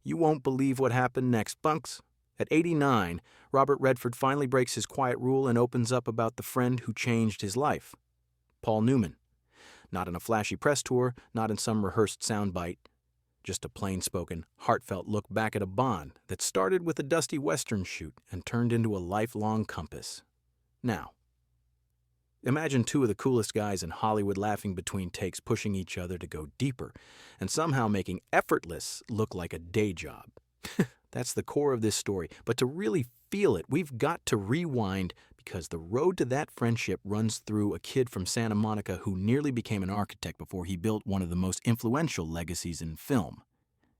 You won't believe what happened next, Bunks. At 89, Robert Redford finally breaks his quiet rule and opens up about the friend who changed his life. Paul Newman. Not in a flashy press tour, not in some rehearsed soundbite. Just a plain-spoken, heartfelt look back at a bond that started with a dusty western shoot and turned into a lifelong compass. Now, imagine two of the coolest guys in Hollywood laughing between takes, pushing each other to go deeper, and somehow making effortless look like a day job. That's the core of this story, but to really feel it, we've got to rewind because the road to that friendship runs through a kid from Santa Monica who nearly became an architect before he built one of the most influential legacies in film.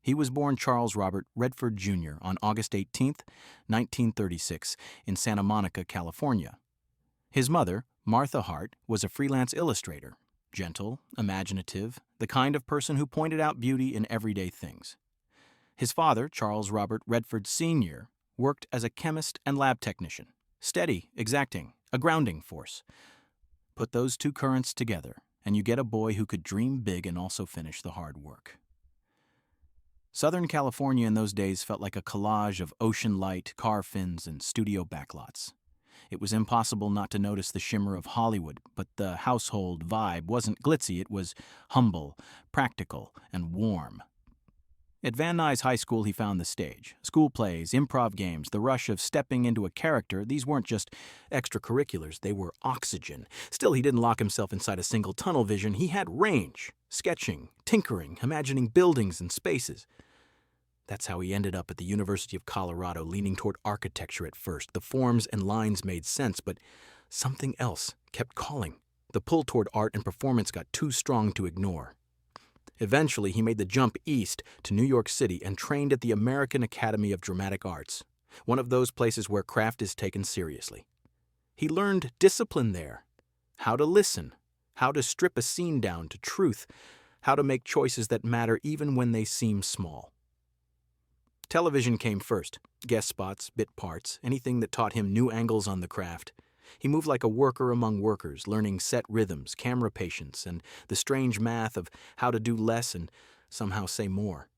He was born Charles Robert Redford Jr. on August 18, 1936, in Santa Monica, California. His mother, Martha Hart, was a freelance illustrator, gentle, imaginative, the kind of person who pointed out beauty in everyday things. His father, Charles Robert Redford Sr., worked as a chemist and lab technician, steady, exacting, a grounding force. Put those two currents together, and you get a boy who could dream big and also finish the hard work. Southern California in those days felt like a collage of ocean light, car fins, and studio backlots. It was impossible not to notice the shimmer of Hollywood, but the household vibe wasn't glitzy, it was humble, practical, and warm. At Van Nuys High School, he found the stage. School plays, improv games, the rush of stepping into a character, these weren't just extracurriculars, they were oxygen. Still, he didn't lock himself inside a single tunnel vision. He had range, sketching, tinkering, imagining buildings and spaces. That's how he ended up at the University of Colorado, leaning toward architecture at first. The forms and lines made sense, but something else kept calling. The pull toward art and performance got too strong to ignore. Eventually, he made the jump east to New York City and trained at the American Academy of Dramatic Arts, one of those places where craft is taken seriously. He learned discipline there, how to listen, how to strip a scene down to truth, how to make choices that matter even when they seem small. Television came first, guest spots, bit parts, anything that taught him new angles on the craft. He moved like a worker among workers, learning set rhythms, camera patience, and the strange math of how to do less and somehow say more.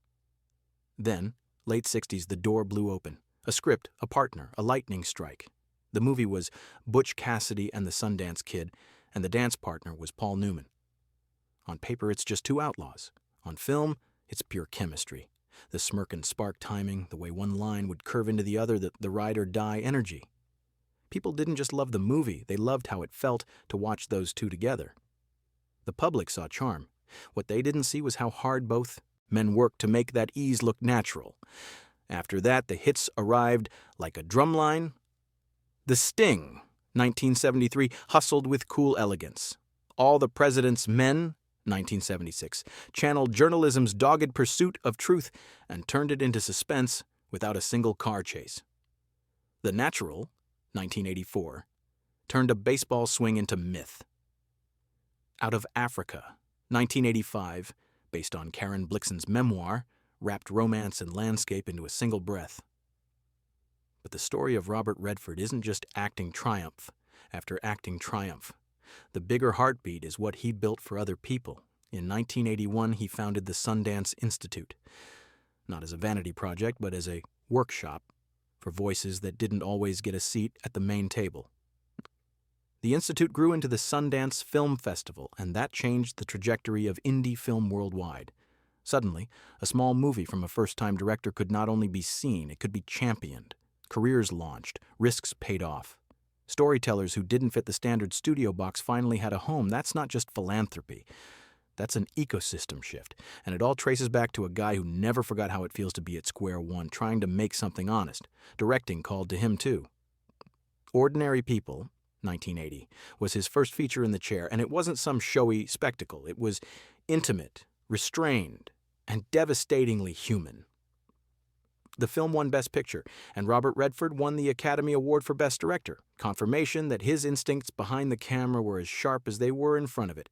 Then, late 60s, the door blew open. A script, a partner, a lightning strike. The movie was Butch Cassidy and the Sundance Kid, and the dance partner was Paul Newman. On paper, it's just two outlaws. On film, it's pure chemistry. The smirk and spark timing, the way one line would curve into the other, the ride or die energy. People didn't just love the movie, they loved how it felt to watch those two together. The public saw charm. What they didn't see was how hard both men worked to make that ease look natural. After that, the hits arrived like a drumline. The Sting, 1973, hustled with cool elegance. All the President's Men, 1976, channeled journalism's dogged pursuit of truth and turned it into suspense without a single car chase. The Natural, 1984, turned a baseball swing into myth. Out of Africa, 1985, based on Karen Blixen's memoir, wrapped romance and landscape into a single breath. But the story of Robert Redford isn't just acting triumph after acting triumph. The bigger heartbeat is what he built for other people. In 1981, he founded the Sundance Institute, not as a vanity project, but as a workshop for voices that didn't always get a seat at the main table. The Institute grew into the Sundance Film Festival, and that changed the trajectory of indie film worldwide. Suddenly, a small movie from a first-time director could not only be seen, it could be championed. Careers launched, risks paid off. Storytellers who didn't fit the standard studio box finally had a home. That's not just philanthropy. That's an ecosystem shift, and it all traces back to a guy who never forgot how it feels to be at square one, trying to make something honest. Directing called to him, too. Ordinary People, 1980, was his first feature in the chair, and it wasn't some showy spectacle. It was intimate, restrained, and devastatingly human. The film won Best Picture, and Robert Redford won the Academy Award for Best Director, confirmation that his instincts behind the camera were as sharp as they were in front of it.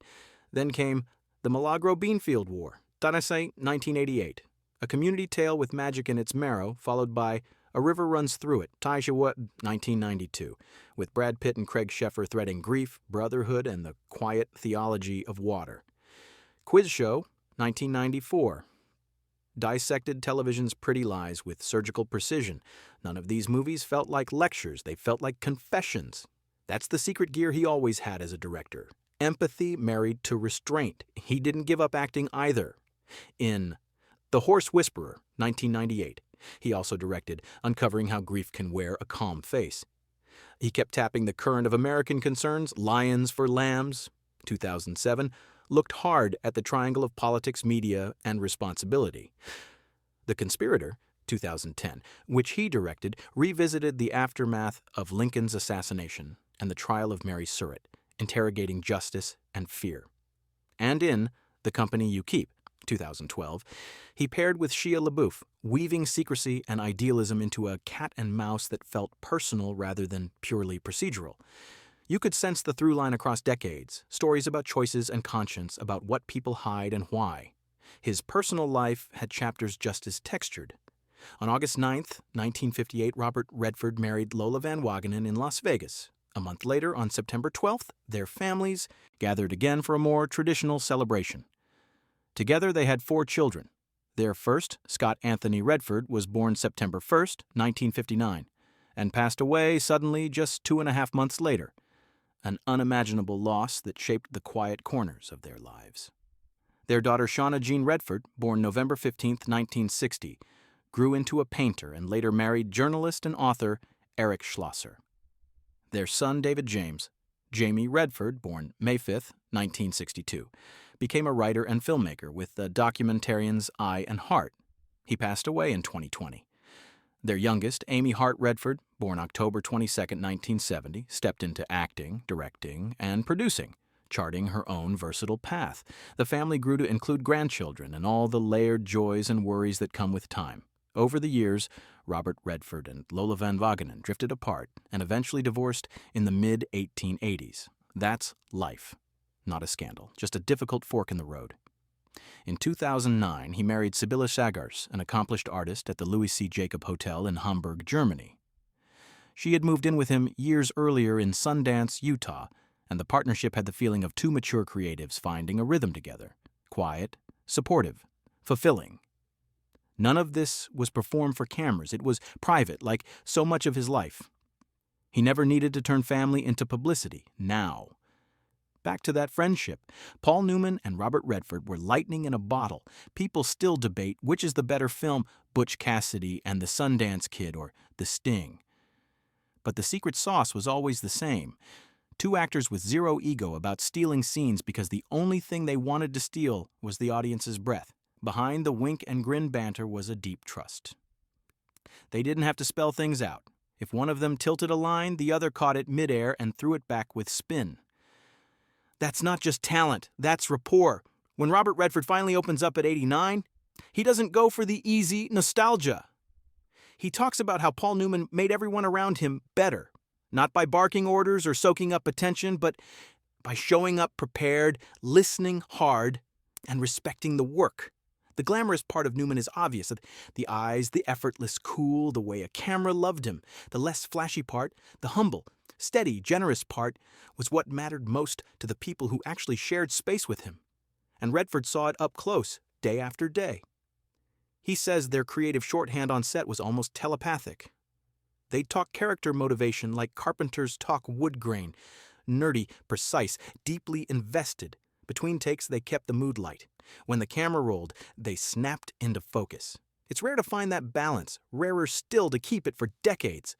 Then came The Milagro Beanfield War, Tennessee, 1988, a community tale with magic in its marrow, followed by A River Runs Through It, Taishawa, 1992, with Brad Pitt and Craig Sheffer threading grief, brotherhood, and the quiet theology of water. Quiz Show, 1994, dissected television's pretty lies with surgical precision. None of these movies felt like lectures, they felt like confessions. That's the secret gear he always had as a director. Empathy married to restraint. He didn't give up acting either. In The Horse Whisperer, 1998, he also directed Uncovering How Grief Can Wear a Calm Face. He kept tapping the current of American concerns. Lions for Lambs, 2007, looked hard at the triangle of politics, media, and responsibility. The Conspirator, 2010, which he directed, revisited the aftermath of Lincoln's assassination and the trial of Mary Surratt, interrogating justice and fear. And in The Company You Keep, 2012, he paired with Shia LaBeouf, weaving secrecy and idealism into a cat and mouse that felt personal rather than purely procedural. You could sense the through line across decades, stories about choices and conscience, about what people hide and why. His personal life had chapters just as textured. On August 9th, 1958, Robert Redford married Lola Van Wagenen in Las Vegas. A month later, on September 12th, their families gathered again for a more traditional celebration. Together, they had 4 children. Their first, Scott Anthony Redford, was born September 1st, 1959, and passed away suddenly just 2.5 months later. An unimaginable loss that shaped the quiet corners of their lives. Their daughter Shauna Jean Redford, born November 15, 1960, grew into a painter and later married journalist and author Eric Schlosser. Their son David James, Jamie Redford, born May 5, 1962, became a writer and filmmaker with the documentarian's eye and heart. He passed away in 2020. Their youngest, Amy Hart Redford, born October 22, 1970, stepped into acting, directing, and producing, charting her own versatile path. The family grew to include grandchildren and all the layered joys and worries that come with time. Over the years, Robert Redford and Lola Van Wagenen drifted apart and eventually divorced in the mid-1880s. That's life. Not a scandal, just a difficult fork in the road. In 2009, he married Sibylle Sagars, an accomplished artist at the Louis C. Jacob Hotel in Hamburg, Germany. She had moved in with him years earlier in Sundance, Utah, and the partnership had the feeling of 2 mature creatives finding a rhythm together. Quiet, supportive, fulfilling. None of this was performed for cameras. It was private, like so much of his life. He never needed to turn family into publicity. Now. Back to that friendship. Paul Newman and Robert Redford were lightning in a bottle. People still debate which is the better film, Butch Cassidy and the Sundance Kid or The Sting. But the secret sauce was always the same. 2 actors with zero ego about stealing scenes because the only thing they wanted to steal was the audience's breath. Behind the wink and grin banter was a deep trust. They didn't have to spell things out. If one of them tilted a line, the other caught it midair and threw it back with spin. That's not just talent, that's rapport. When Robert Redford finally opens up at 89, he doesn't go for the easy nostalgia. He talks about how Paul Newman made everyone around him better, not by barking orders or soaking up attention, but by showing up prepared, listening hard, and respecting the work. The glamorous part of Newman is obvious. The eyes, the effortless cool, the way a camera loved him. The less flashy part, the humble, steady, generous part, was what mattered most to the people who actually shared space with him. And Redford saw it up close, day after day. He says their creative shorthand on set was almost telepathic. They'd talk character motivation like carpenters talk wood grain, nerdy, precise, deeply invested. Between takes, they kept the mood light. When the camera rolled, they snapped into focus. It's rare to find that balance, rarer still to keep it for decades.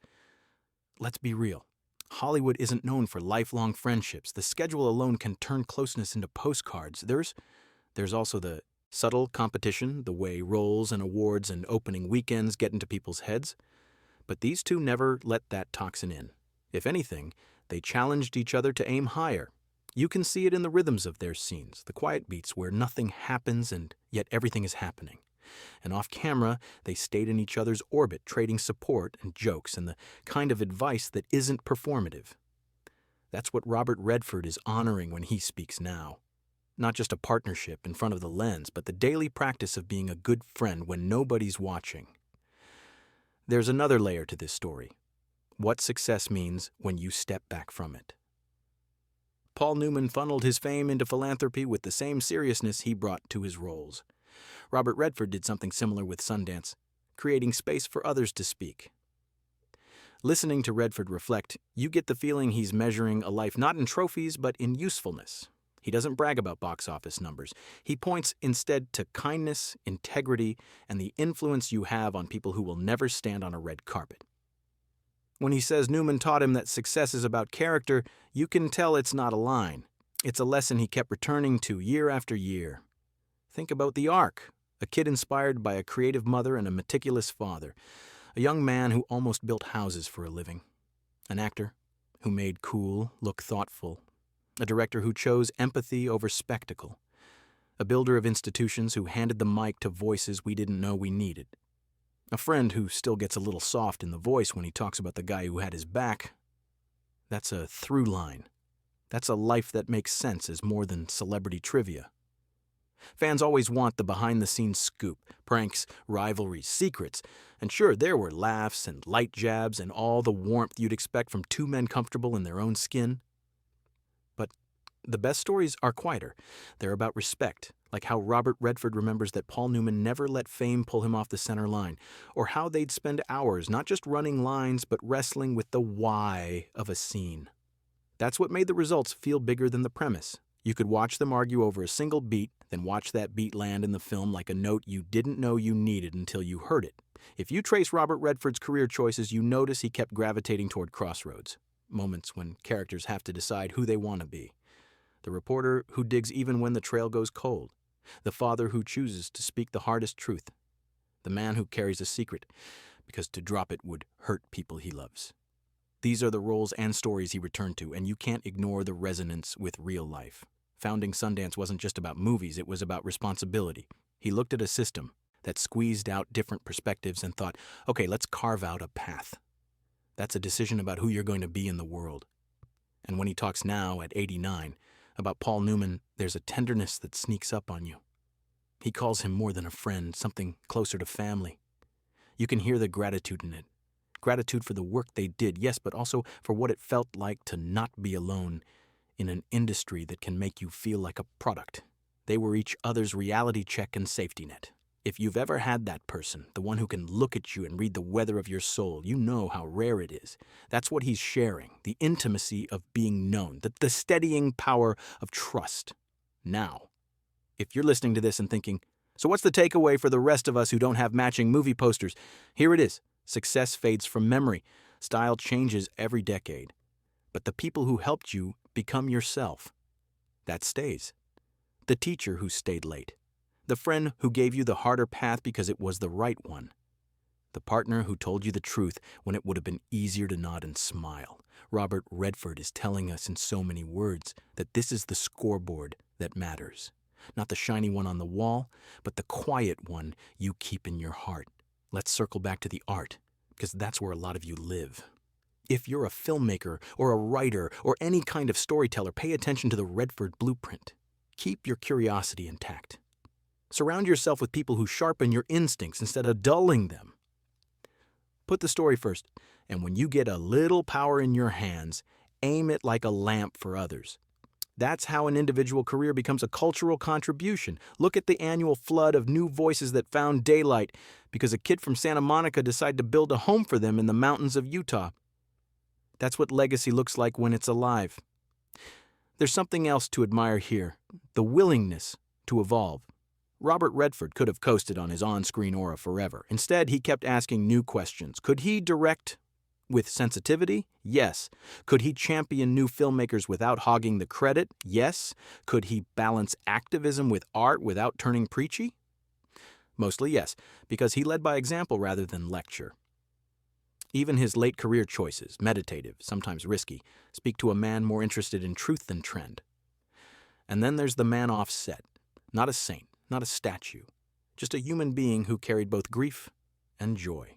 Let's be real. Hollywood isn't known for lifelong friendships. The schedule alone can turn closeness into postcards. There's also the subtle competition, the way roles and awards and opening weekends get into people's heads. But these 2 never let that toxin in. If anything, they challenged each other to aim higher. You can see it in the rhythms of their scenes, the quiet beats where nothing happens and yet everything is happening. And off camera, they stayed in each other's orbit, trading support and jokes and the kind of advice that isn't performative. That's what Robert Redford is honoring when he speaks now. Not just a partnership in front of the lens, but the daily practice of being a good friend when nobody's watching. There's another layer to this story. What success means when you step back from it. Paul Newman funneled his fame into philanthropy with the same seriousness he brought to his roles. Robert Redford did something similar with Sundance, creating space for others to speak. Listening to Redford reflect, you get the feeling he's measuring a life not in trophies but in usefulness. He doesn't brag about box office numbers. He points instead to kindness, integrity, and the influence you have on people who will never stand on a red carpet. When he says Newman taught him that success is about character, you can tell it's not a line. It's a lesson he kept returning to year after year. Think about the arc, a kid inspired by a creative mother and a meticulous father, a young man who almost built houses for a living, an actor who made cool look thoughtful, a director who chose empathy over spectacle, a builder of institutions who handed the mic to voices we didn't know we needed, a friend who still gets a little soft in the voice when he talks about the guy who had his back. That's a through line. That's a life that makes sense as more than celebrity trivia. Fans always want the behind-the-scenes scoop, pranks, rivalries, secrets, and sure, there were laughs and light jabs and all the warmth you'd expect from two men comfortable in their own skin. But the best stories are quieter. They're about respect, like how Robert Redford remembers that Paul Newman never let fame pull him off the center line, or how they'd spend hours not just running lines but wrestling with the why of a scene. That's what made the results feel bigger than the premise. You could watch them argue over a single beat, then watch that beat land in the film like a note you didn't know you needed until you heard it. If you trace Robert Redford's career choices, you notice he kept gravitating toward crossroads, moments when characters have to decide who they want to be. The reporter who digs even when the trail goes cold. The father who chooses to speak the hardest truth. The man who carries a secret, because to drop it would hurt people he loves. These are the roles and stories he returned to, and you can't ignore the resonance with real life. Founding Sundance wasn't just about movies, it was about responsibility. He looked at a system that squeezed out different perspectives and thought, okay, let's carve out a path. That's a decision about who you're going to be in the world. And when he talks now, at 89, about Paul Newman, there's a tenderness that sneaks up on you. He calls him more than a friend, something closer to family. You can hear the gratitude in it. Gratitude for the work they did, yes, but also for what it felt like to not be alone in an industry that can make you feel like a product. They were each other's reality check and safety net. If you've ever had that person, the one who can look at you and read the weather of your soul, you know how rare it is. That's what he's sharing, the intimacy of being known, the steadying power of trust. Now, if you're listening to this and thinking, so what's the takeaway for the rest of us who don't have matching movie posters? Here it is. Success fades from memory. Style changes every decade. But the people who helped you become yourself. That stays. The teacher who stayed late. The friend who gave you the harder path because it was the right one. The partner who told you the truth when it would have been easier to nod and smile. Robert Redford is telling us in so many words that this is the scoreboard that matters. Not the shiny one on the wall, but the quiet one you keep in your heart. Let's circle back to the art, because that's where a lot of you live. If you're a filmmaker or a writer or any kind of storyteller, pay attention to the Redford blueprint. Keep your curiosity intact. Surround yourself with people who sharpen your instincts instead of dulling them. Put the story first, and when you get a little power in your hands, aim it like a lamp for others. That's how an individual career becomes a cultural contribution. Look at the annual flood of new voices that found daylight because a kid from Santa Monica decided to build a home for them in the mountains of Utah. That's what legacy looks like when it's alive. There's something else to admire here, the willingness to evolve. Robert Redford could have coasted on his on-screen aura forever. Instead, he kept asking new questions. Could he direct with sensitivity? Yes. Could he champion new filmmakers without hogging the credit? Yes. Could he balance activism with art without turning preachy? Mostly yes, because he led by example rather than lecture. Even his late career choices, meditative, sometimes risky, speak to a man more interested in truth than trend. And then there's the man off set, not a saint, not a statue, just a human being who carried both grief and joy.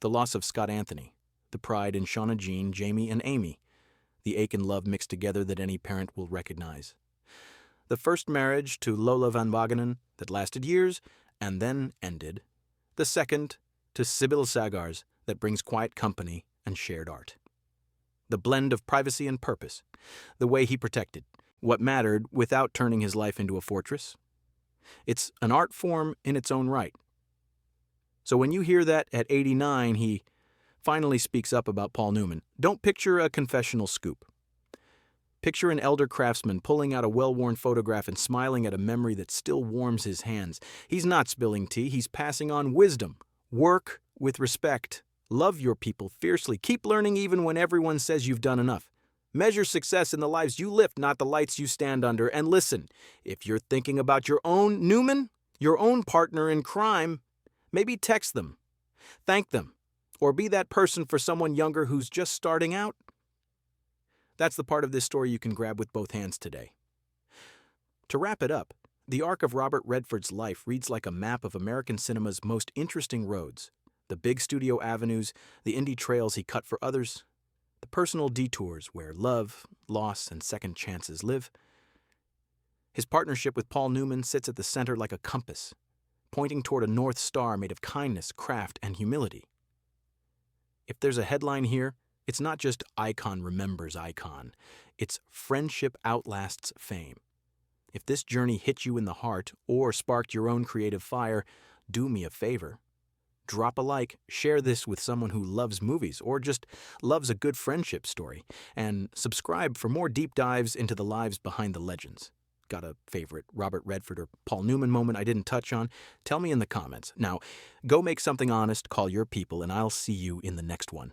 The loss of Scott Anthony, the pride in Shauna Jean, Jamie, and Amy, the ache and love mixed together that any parent will recognize. The first marriage to Lola Van Wagenen that lasted years and then ended. The second to Sybil Sagars that brings quiet company and shared art. The blend of privacy and purpose, the way he protected what mattered without turning his life into a fortress. It's an art form in its own right. So when you hear that at 89, he finally speaks up about Paul Newman, don't picture a confessional scoop. Picture an elder craftsman pulling out a well-worn photograph and smiling at a memory that still warms his hands. He's not spilling tea, he's passing on wisdom. Work with respect. Love your people fiercely. Keep learning even when everyone says you've done enough. Measure success in the lives you lift, not the lights you stand under. And listen, if you're thinking about your own Newman, your own partner in crime, maybe text them, thank them, or be that person for someone younger who's just starting out. That's the part of this story you can grab with both hands today. To wrap it up, the arc of Robert Redford's life reads like a map of American cinema's most interesting roads. The big studio avenues, the indie trails he cut for others, the personal detours where love, loss, and second chances live. His partnership with Paul Newman sits at the center like a compass, pointing toward a North Star made of kindness, craft, and humility. If there's a headline here, it's not just icon remembers icon. It's friendship outlasts fame. If this journey hit you in the heart or sparked your own creative fire, do me a favor. Drop a like, share this with someone who loves movies or just loves a good friendship story, and subscribe for more deep dives into the lives behind the legends. Got a favorite Robert Redford or Paul Newman moment I didn't touch on? Tell me in the comments. Now, go make something honest, call your people, and I'll see you in the next one.